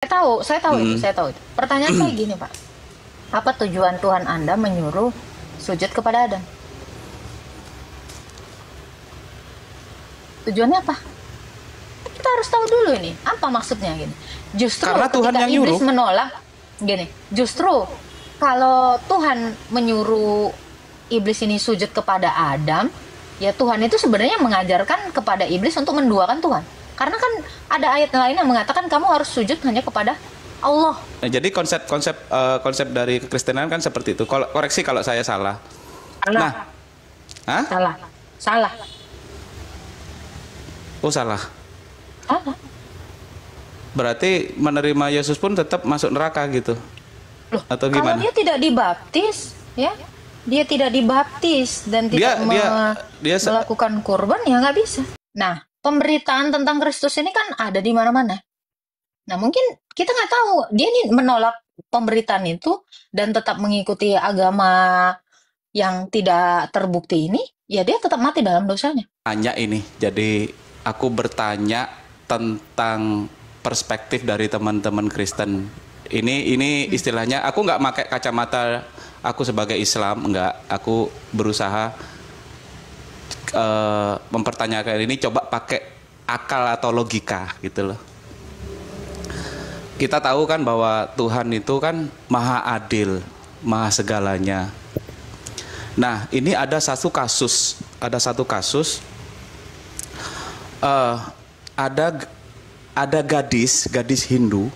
Saya tahu itu. Pertanyaan saya gini, Pak. Apa tujuan Tuhan Anda menyuruh sujud kepada Adam? Tujuannya apa? Kita harus tahu dulu ini. Apa maksudnya gini? Justru Karena Tuhan ketika yang iblis nyuruh. menolak, gini. Justru kalau Tuhan menyuruh iblis ini sujud kepada Adam, ya Tuhan itu sebenarnya mengajarkan kepada iblis untuk menduakan Tuhan. Karena kan ada ayat lain yang mengatakan kamu harus sujud hanya kepada Allah. Nah, jadi konsep dari kekristenan kan seperti itu. Koreksi kalau saya salah. Salah. Nah, hah? Salah. Salah. Oh salah. Salah. Berarti menerima Yesus pun tetap masuk neraka gitu? Loh, Atau kalau gimana? dia tidak dibaptis, ya, dia tidak dibaptis dan Dia tidak dia dia se- melakukan kurban, ya nggak bisa. Nah, pemberitaan tentang Kristus ini kan ada di mana-mana. Nah, mungkin kita nggak tahu dia ini menolak pemberitaan itu dan tetap mengikuti agama yang tidak terbukti ini, ya dia tetap mati dalam dosanya. tanya ini. Jadi aku bertanya tentang perspektif dari teman-teman Kristen. Ini istilahnya aku nggak pakai kacamata aku sebagai Islam, nggak. Aku berusaha mempertanyakan ini, coba pakai akal atau logika gitu loh. Kita tahu kan bahwa Tuhan itu kan maha adil, maha segalanya. Nah, ini ada satu kasus, eh, ada gadis Hindu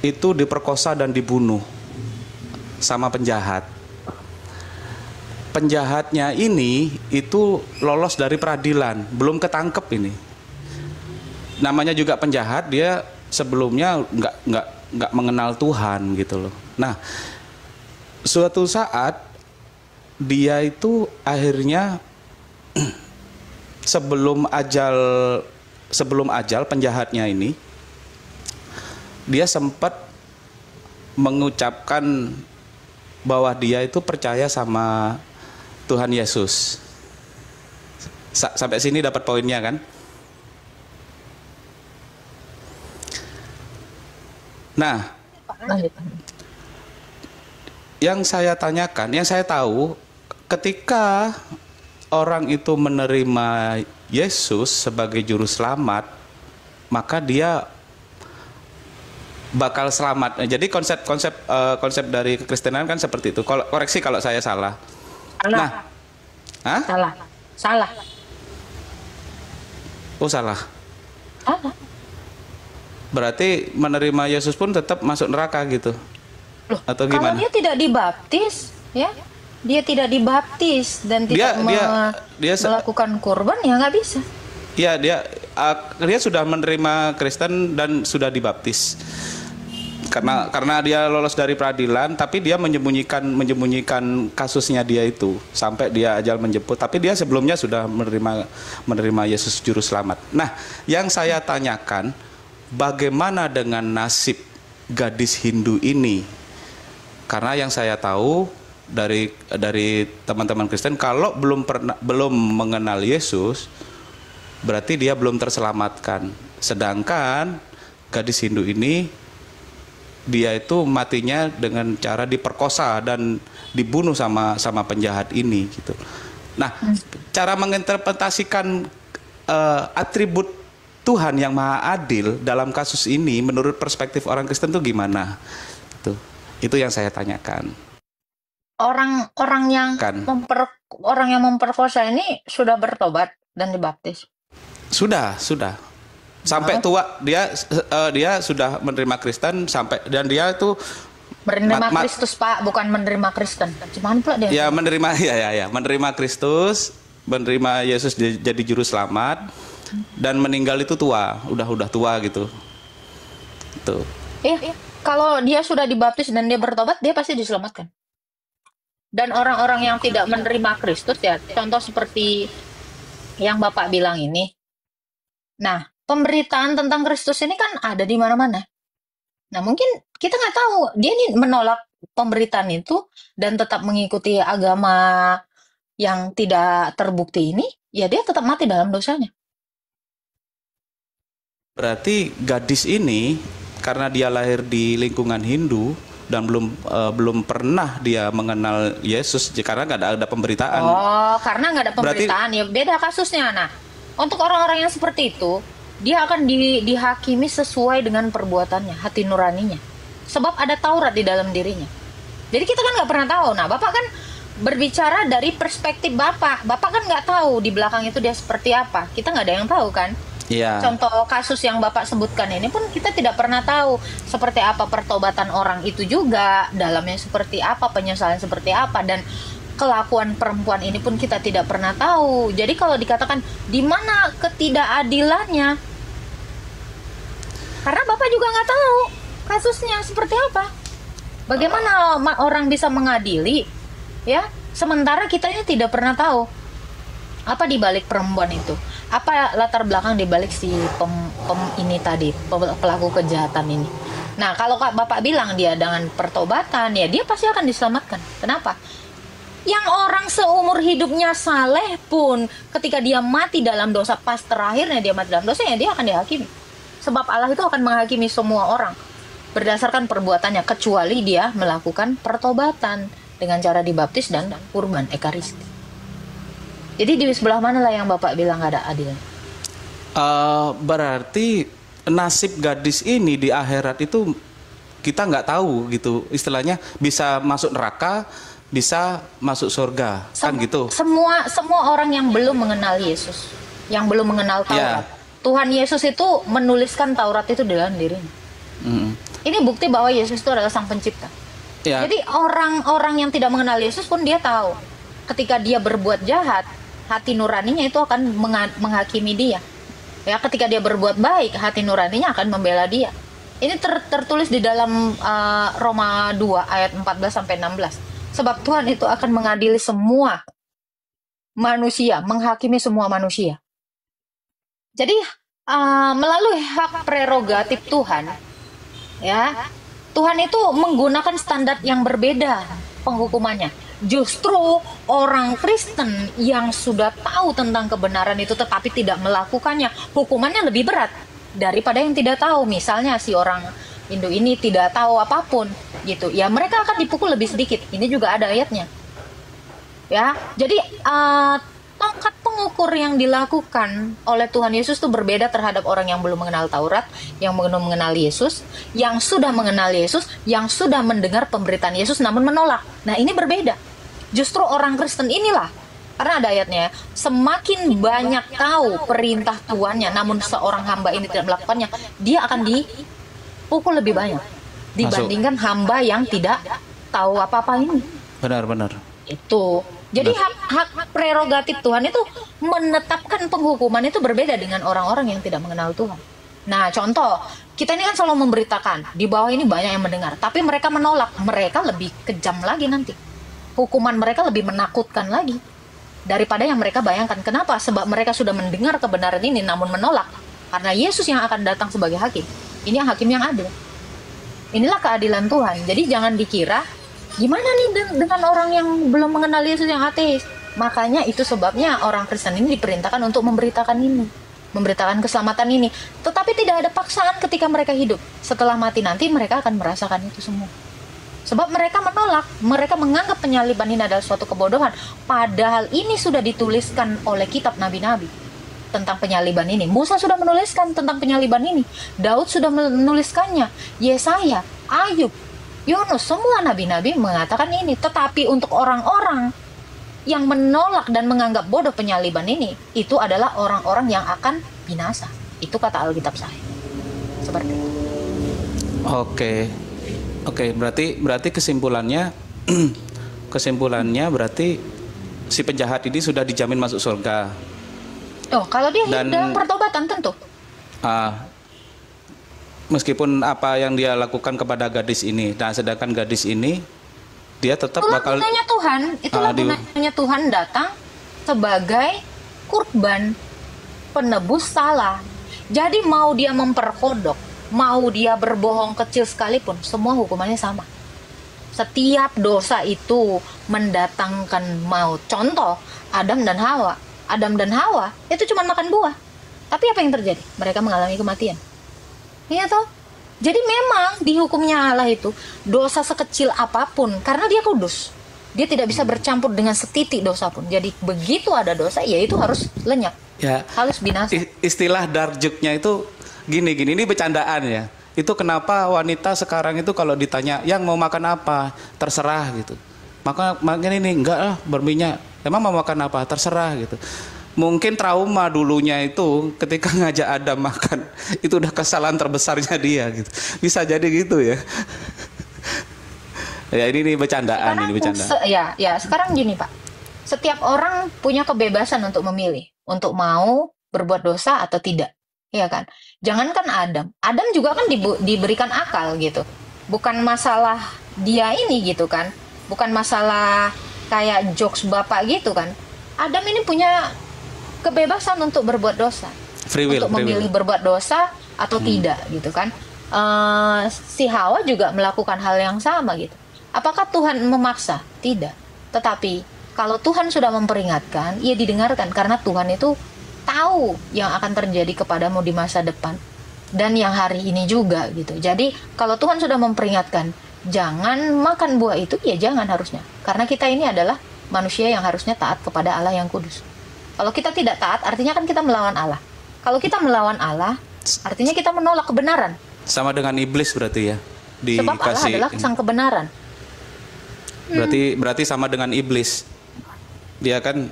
itu diperkosa dan dibunuh sama penjahat. Penjahatnya ini itu lolos dari peradilan, belum ketangkep ini. Namanya juga penjahat, dia sebelumnya nggak mengenal Tuhan gitu loh. Nah, suatu saat dia itu akhirnya sebelum ajal penjahatnya ini, dia sempat mengucapkan bahwa dia itu percaya sama Tuhan Yesus. Sampai sini dapat poinnya kan? Nah, Lanjut. yang saya tanyakan, yang saya tahu, ketika orang itu menerima Yesus sebagai juru selamat, maka dia bakal selamat. Jadi konsep dari kekristenan kan seperti itu. Koreksi kalau saya salah. Salah. Nah, hah? Salah. Salah. Oh salah. Salah. Berarti menerima Yesus pun tetap masuk neraka gitu? Loh, Atau kalau gimana? dia tidak dibaptis, ya, dia tidak dibaptis dan tidak Dia melakukan kurban, ya nggak bisa. Ya, dia sudah menerima Kristen dan sudah dibaptis. Karena dia lolos dari peradilan, tapi dia menyembunyikan kasusnya dia itu sampai dia ajal menjemput. Tapi dia sebelumnya sudah menerima Yesus juru selamat. Nah, yang saya tanyakan, bagaimana dengan nasib gadis Hindu ini? Karena yang saya tahu dari teman-teman Kristen, kalau belum mengenal Yesus, berarti dia belum terselamatkan. Sedangkan gadis Hindu ini, dia itu matinya dengan cara diperkosa dan dibunuh sama penjahat ini gitu. Nah, cara menginterpretasikan atribut Tuhan yang maha adil dalam kasus ini menurut perspektif orang Kristen itu gimana? Itu yang saya tanyakan. Orang yang Kan memperkosa ini sudah bertobat dan dibaptis. sudah sampai tua dia sudah menerima Kristen dan dia itu Menerima Kristus, Pak, bukan menerima Kristen. Cuman pula dia. ya menerima menerima Kristus, menerima Yesus jadi juru selamat, dan meninggal itu udah tua gitu. Tuh. Kalau dia sudah dibaptis dan dia bertobat, dia pasti diselamatkan. Dan orang-orang yang tidak menerima Kristus, ya, contoh seperti yang Bapak bilang ini. Nah, pemberitaan tentang Kristus ini kan ada di mana-mana. Nah, mungkin kita nggak tahu dia ini menolak pemberitaan itu dan tetap mengikuti agama yang tidak terbukti ini, ya dia tetap mati dalam dosanya. Berarti gadis ini karena dia lahir di lingkungan Hindu dan belum pernah dia mengenal Yesus karena nggak ada pemberitaan. Oh, karena nggak ada Berarti- pemberitaan, ya beda kasusnya. Nah, untuk orang-orang yang seperti itu, dia akan dihakimi sesuai dengan perbuatannya, hati nuraninya. Sebab ada Taurat di dalam dirinya. Jadi kita kan nggak pernah tahu. Nah, Bapak kan berbicara dari perspektif Bapak. Bapak kan nggak tahu di belakang itu dia seperti apa. Kita nggak ada yang tahu kan. Iya. Contoh kasus yang Bapak sebutkan ini pun kita tidak pernah tahu seperti apa pertobatan orang itu juga, dalamnya seperti apa, penyesalan seperti apa, dan kelakuan perempuan ini pun kita tidak pernah tahu. Jadi kalau dikatakan di mana ketidakadilannya, karena Bapak juga nggak tahu kasusnya seperti apa. Bagaimana orang bisa mengadili, ya? Sementara kita ini tidak pernah tahu apa di balik perempuan itu, apa latar belakang di balik si ini tadi, pelaku kejahatan ini. Nah, kalau Bapak bilang dia dengan pertobatan, ya dia pasti akan diselamatkan. Kenapa? Yang orang seumur hidupnya saleh pun ketika dia mati dalam dosa, pas terakhirnya dia mati dalam dosa, ya dia akan dihakimi. Sebab Allah itu akan menghakimi semua orang berdasarkan perbuatannya, kecuali dia melakukan pertobatan dengan cara dibaptis dan kurban ekaristi. Jadi di sebelah mana lah yang Bapak bilang nggak ada adil? Berarti nasib gadis ini di akhirat itu kita nggak tahu gitu, istilahnya bisa masuk neraka, bisa masuk surga, kan gitu. Semua orang yang belum mengenal Yesus, yang belum mengenal Taurat, Tuhan Yesus itu menuliskan Taurat itu di dalam dirinya. Ini bukti bahwa Yesus itu adalah Sang Pencipta. Ya. Jadi orang-orang yang tidak mengenal Yesus pun dia tahu, ketika dia berbuat jahat, hati nuraninya itu akan menghakimi dia. Ya, ketika dia berbuat baik, hati nuraninya akan membela dia. Ini tertulis di dalam Roma 2 ayat 14 sampai 16. Sebab Tuhan itu akan mengadili semua manusia, menghakimi semua manusia. Jadi melalui hak prerogatif Tuhan, ya, Tuhan itu menggunakan standar yang berbeda penghukumannya. Justru orang Kristen yang sudah tahu tentang kebenaran itu tetapi tidak melakukannya, hukumannya lebih berat daripada yang tidak tahu. Misalnya si orang Hindu ini tidak tahu apapun gitu, ya mereka akan dipukul lebih sedikit. Ini juga ada ayatnya. Ya, jadi tongkat pengukur yang dilakukan oleh Tuhan Yesus itu berbeda terhadap orang yang belum mengenal Taurat, yang belum mengenal Yesus, yang sudah mengenal Yesus, yang sudah mendengar pemberitaan Yesus namun menolak. Nah, ini berbeda. Justru orang Kristen inilah, karena ada ayatnya, semakin banyak tahu perintah Tuannya namun seorang hamba ini tidak melakukannya, dia akan dipukul lebih banyak dibandingkan hamba yang tidak tahu apa-apa ini. Benar. Itu. Jadi hak prerogatif Tuhan itu menetapkan penghukuman itu berbeda dengan orang-orang yang tidak mengenal Tuhan. Nah, contoh, kita ini kan selalu memberitakan, di bawah ini banyak yang mendengar, tapi mereka menolak, mereka lebih kejam lagi nanti. Hukuman mereka lebih menakutkan lagi daripada yang mereka bayangkan. Kenapa? Sebab mereka sudah mendengar kebenaran ini namun menolak. Karena Yesus yang akan datang sebagai hakim. Ini yang hakim yang adil. Inilah keadilan Tuhan. Jadi jangan dikira, gimana nih dengan orang yang belum mengenal Yesus yang ateis. Makanya itu sebabnya orang Kristen ini diperintahkan untuk memberitakan ini, memberitakan keselamatan ini. Tetapi tidak ada paksaan ketika mereka hidup. Setelah mati nanti mereka akan merasakan itu semua. Sebab mereka menolak, mereka menganggap penyaliban ini adalah suatu kebodohan. Padahal ini sudah dituliskan oleh kitab nabi-nabi tentang penyaliban ini. Musa sudah menuliskan tentang penyaliban ini. Daud sudah menuliskannya. Yesaya, Ayub, Yunus, semua nabi-nabi mengatakan ini. Tetapi untuk orang-orang yang menolak dan menganggap bodoh penyaliban ini, itu adalah orang-orang yang akan binasa. Itu kata Alkitab saya. Seperti itu. Oke, berarti kesimpulannya berarti si penjahat ini sudah dijamin masuk surga. Oh, kalau dia hidup dalam pertobatan tentu. Meskipun apa yang dia lakukan kepada gadis ini, nah sedangkan gadis ini dia tetap bakal. Gunanya Tuhan, itulah gunanya Tuhan datang sebagai kurban penebus salah. Jadi mau dia memperkodok, mau dia berbohong kecil sekalipun, semua hukumannya sama. Setiap dosa itu mendatangkan maut. Contoh, Adam dan Hawa. Adam dan Hawa itu cuma makan buah. Tapi apa yang terjadi? Mereka mengalami kematian. Iya toh? Jadi memang di hukumnya Allah itu dosa sekecil apapun karena dia kudus. Dia tidak bisa bercampur dengan setitik dosa pun. Jadi begitu ada dosa ya itu harus lenyap. Ya. Harus binasa. Istilah darjuknya itu gini ini bercandaan ya. Itu kenapa wanita sekarang itu kalau ditanya yang mau makan apa terserah gitu. Makan ini enggak lah berminyak. Emang mau makan apa terserah gitu. Mungkin trauma dulunya itu ketika ngajak Adam makan itu udah kesalahan terbesarnya dia gitu. Bisa jadi gitu ya. Ya ini bercandaan Sekarang, ini bercandaan. Ya sekarang gini Pak. Setiap orang punya kebebasan untuk memilih, untuk mau berbuat dosa atau tidak. Iya kan? Jangankan Adam. Adam juga kan diberikan akal gitu. Bukan masalah dia ini gitu kan. Bukan masalah kayak jokes Bapak gitu kan. Adam ini punya kebebasan untuk berbuat dosa. Free will, untuk memilih berbuat dosa atau tidak gitu kan. Si Hawa juga melakukan hal yang sama gitu. Apakah Tuhan memaksa? Tidak. Tetapi kalau Tuhan sudah memperingatkan, ia didengarkan karena Tuhan itu tahu yang akan terjadi kepadamu di masa depan dan yang hari ini juga gitu. Jadi kalau Tuhan sudah memperingatkan, jangan makan buah itu, ya jangan harusnya. Karena kita ini adalah manusia yang harusnya taat kepada Allah yang kudus. Kalau kita tidak taat, artinya kan kita melawan Allah. Kalau kita melawan Allah, artinya kita menolak kebenaran. Sama dengan iblis berarti ya. Sebab Allah adalah sang kebenaran. Berarti sama dengan iblis. Dia kan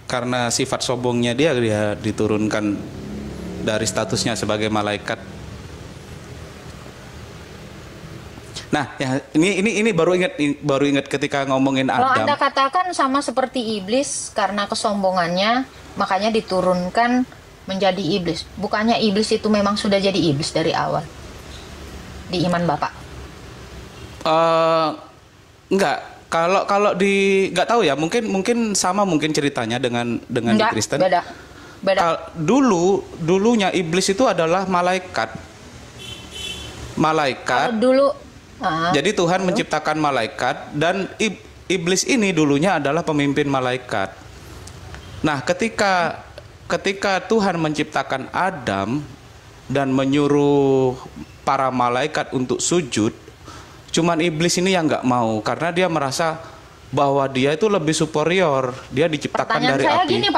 karena sifat sombongnya dia diturunkan dari statusnya sebagai malaikat. Nah, ya ini baru ingat ketika ngomongin Adam. Kalau Anda katakan sama seperti iblis karena kesombongannya, makanya diturunkan menjadi iblis. Bukannya iblis itu memang sudah jadi iblis dari awal di iman Bapak? Enggak. Kalau di nggak tahu ya, mungkin sama mungkin ceritanya dengan Enggak, di Kristen. Beda. Dulunya iblis itu adalah malaikat. Kalau dulu Jadi Tuhan menciptakan malaikat dan iblis ini dulunya adalah pemimpin malaikat. Nah, ketika Tuhan menciptakan Adam dan menyuruh para malaikat untuk sujud, cuman iblis ini yang nggak mau karena dia merasa bahwa dia itu lebih superior. Dia diciptakan dari api.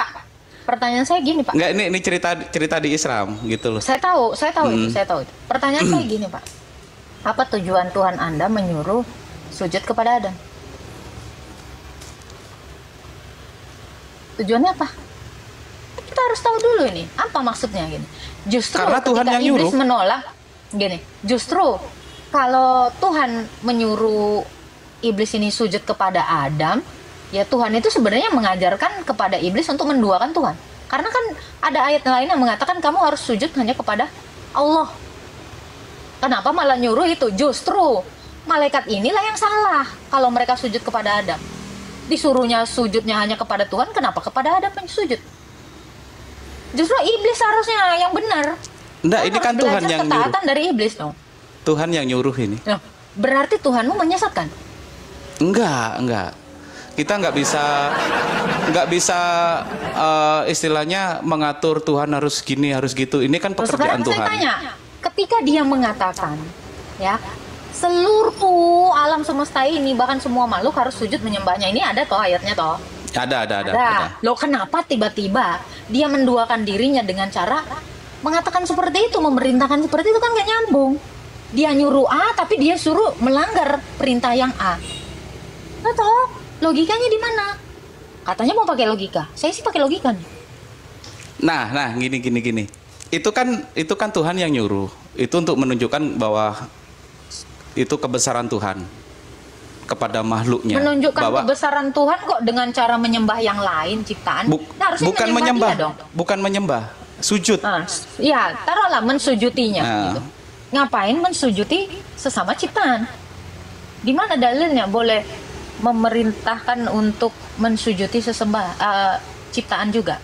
Pertanyaan saya gini, Pak. Nggak, ini cerita di Islam gitu loh. Saya tahu itu. Pertanyaan saya gini, Pak. Apa tujuan Tuhan Anda menyuruh sujud kepada Adam? Tujuannya apa? Kita harus tahu dulu ini. Apa maksudnya gini? Justru karena Tuhan ketika yang iblis nyuruh. menolak, gini. Justru kalau Tuhan menyuruh iblis ini sujud kepada Adam, ya Tuhan itu sebenarnya mengajarkan kepada iblis untuk menduakan Tuhan. Karena kan ada ayat lain yang mengatakan kamu harus sujud hanya kepada Allah. Kenapa malah nyuruh itu? Justru malaikat inilah yang salah kalau mereka sujud kepada Adam. Disuruhnya sujudnya hanya kepada Tuhan, kenapa kepada Adam yang sujud? Justru iblis harusnya yang benar. Enggak, ini kan Tuhan yang nyuruh. Ketaatan dari iblis dong. Tuhan yang nyuruh ini. Nah, berarti Tuhanmu menyesatkan? Enggak. Kita nggak bisa istilahnya mengatur Tuhan harus gini harus gitu. Ini kan pekerjaan Tuhan. Saya tanya, ketika dia mengatakan, ya seluruh alam semesta ini bahkan semua makhluk harus sujud menyembahnya, ini ada toh ayatnya toh? Ada. Loh kenapa tiba-tiba dia menduakan dirinya dengan cara mengatakan seperti itu, memerintahkan seperti itu, kan gak nyambung. Dia nyuruh A tapi dia suruh melanggar perintah yang A. Nggak tahu logikanya di mana? Katanya mau pakai logika. Saya sih pakai logika nih. Nah, gini. Itu kan Tuhan yang nyuruh. Itu untuk menunjukkan bahwa itu kebesaran Tuhan kepada makhluknya. Menunjukkan bahwa kebesaran Tuhan kok dengan cara menyembah yang lain ciptaan. Harusnya bukan menyembah dong. Bukan menyembah, sujud. Ya, taruhlah mensujutinya gitu. Ngapain mensujuti sesama ciptaan? Di mana dalilnya boleh memerintahkan untuk mensujuti ciptaan juga?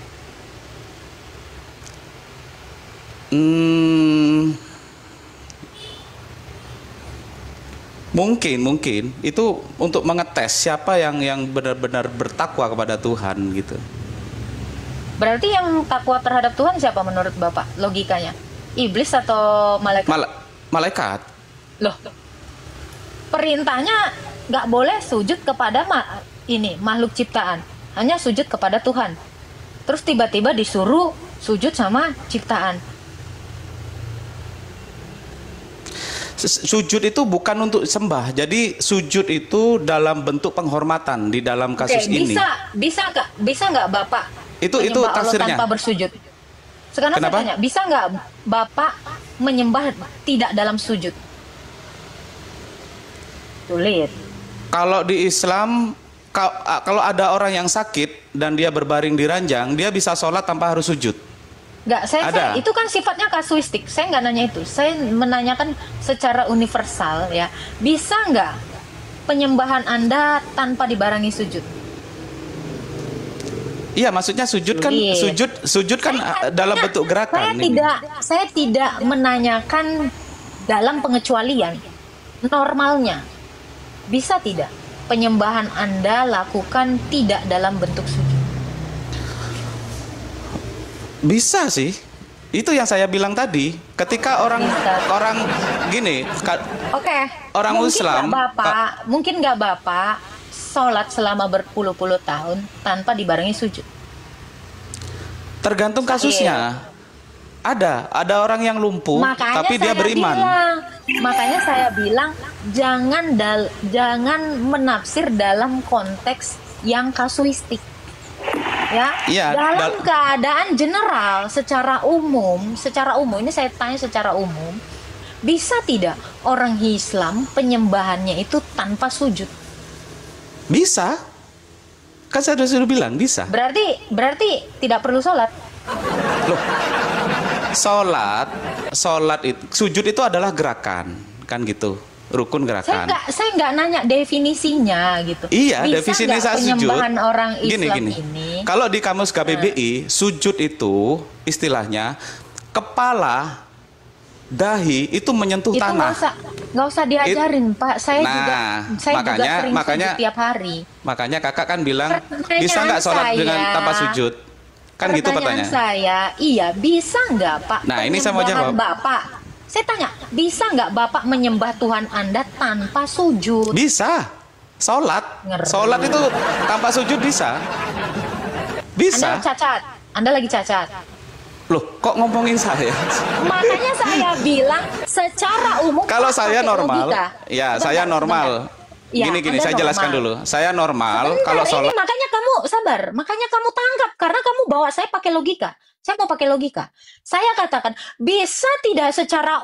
Mungkin itu untuk mengetes siapa yang benar-benar bertakwa kepada Tuhan gitu. Berarti yang takwa terhadap Tuhan siapa menurut Bapak logikanya? Iblis atau malaikat? malaikat. Loh, perintahnya nggak boleh sujud kepada ini makhluk ciptaan, hanya sujud kepada Tuhan. Terus tiba-tiba disuruh sujud sama ciptaan. Sujud itu bukan untuk sembah. Jadi sujud itu dalam bentuk penghormatan di dalam kasus ini. Bisa nggak Bapak Itu menyembah Allah tafsirnya. tanpa bersujud? Sekarang Kenapa? saya tanya, bisa nggak Bapak menyembah tidak dalam sujud? Sulit. Kalau di Islam, kalau ada orang yang sakit dan dia berbaring di ranjang, dia bisa sholat tanpa harus sujud. Nggak, Ada. itu kan sifatnya kasuistik. Saya nggak nanya itu. Saya menanyakan secara universal ya. Bisa nggak penyembahan Anda tanpa dibarengi sujud? Iya, maksudnya sujud kan Sulit. sujud kan dalam bentuk gerakan. Saya tidak menanyakan dalam pengecualian. Normalnya bisa tidak penyembahan Anda lakukan tidak dalam bentuk sujud? Bisa sih. Itu yang saya bilang tadi. Ketika orang gini, Oke. orang Islam, Mungkin nggak Bapak sholat selama berpuluh-puluh tahun tanpa dibarengi sujud? tergantung kasusnya. Ada orang yang lumpuh, tapi dia beriman. Makanya saya bilang jangan menafsir dalam konteks yang kasuistik. Ya, Iya, dalam keadaan general secara umum ini saya tanya secara umum, bisa tidak orang Islam penyembahannya itu tanpa sujud? Bisa. Kan saya sudah bilang bisa. Berarti tidak perlu sholat. Loh, sholat itu, sujud itu adalah gerakan, kan gitu, rukun gerakan. Saya nggak nanya definisinya gitu. Iya, Bisa definisi nggak sujud. penyembahan orang Islam Gini. ini? Kalau di kamus KBBI, sujud itu istilahnya kepala, dahi itu menyentuh Itu tanah. nggak usah diajarin, Pak. Saya juga sering sujud tiap hari. Makanya kakak kan bilang Pertanyaan bisa nggak sholat dengan saya- tanpa sujud? Kan gitu pertanyaan. Saya, iya bisa nggak Pak? Nah, ini saya mau penyembahan jawab. Bapak, saya tanya, bisa nggak Bapak menyembah Tuhan Anda tanpa sujud? Bisa. Ngeri. Sholat itu tanpa sujud bisa. Bisa. Anda lagi cacat. Loh, kok ngomongin saya? Makanya saya bilang secara umum. Kalau Pak, saya pakai normal, logika. ya Bentar, saya normal. bentar. Ya, Gini, Anda saya jelaskan normal. dulu. Saya normal Bentar, kalau sholat. ini makanya kamu sabar, makanya kamu tangkap karena kamu bawa saya pakai logika. Saya mau pakai logika. Saya katakan bisa tidak secara,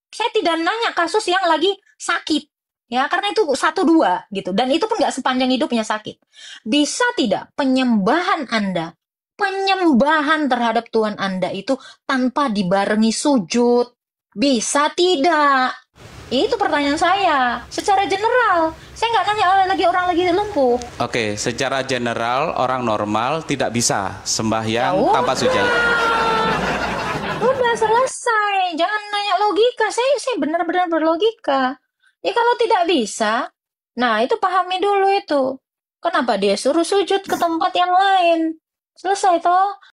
saya tidak nanya kasus yang lagi sakit, ya karena itu 1-2 gitu, dan itu pun nggak sepanjang hidupnya sakit. Bisa tidak penyembahan Anda, penyembahan terhadap Tuhan Anda itu tanpa dibarengi sujud? Bisa tidak? Itu pertanyaan saya. Secara general, saya nggak nanya orang lagi lumpuh. Oke, secara general orang normal tidak bisa sembahyang Ya tanpa sujud. Udah selesai. Jangan nanya logika. Saya benar-benar berlogika. Ya kalau tidak bisa, nah itu pahami dulu itu. Kenapa dia suruh sujud ke tempat yang lain? Selesai toh.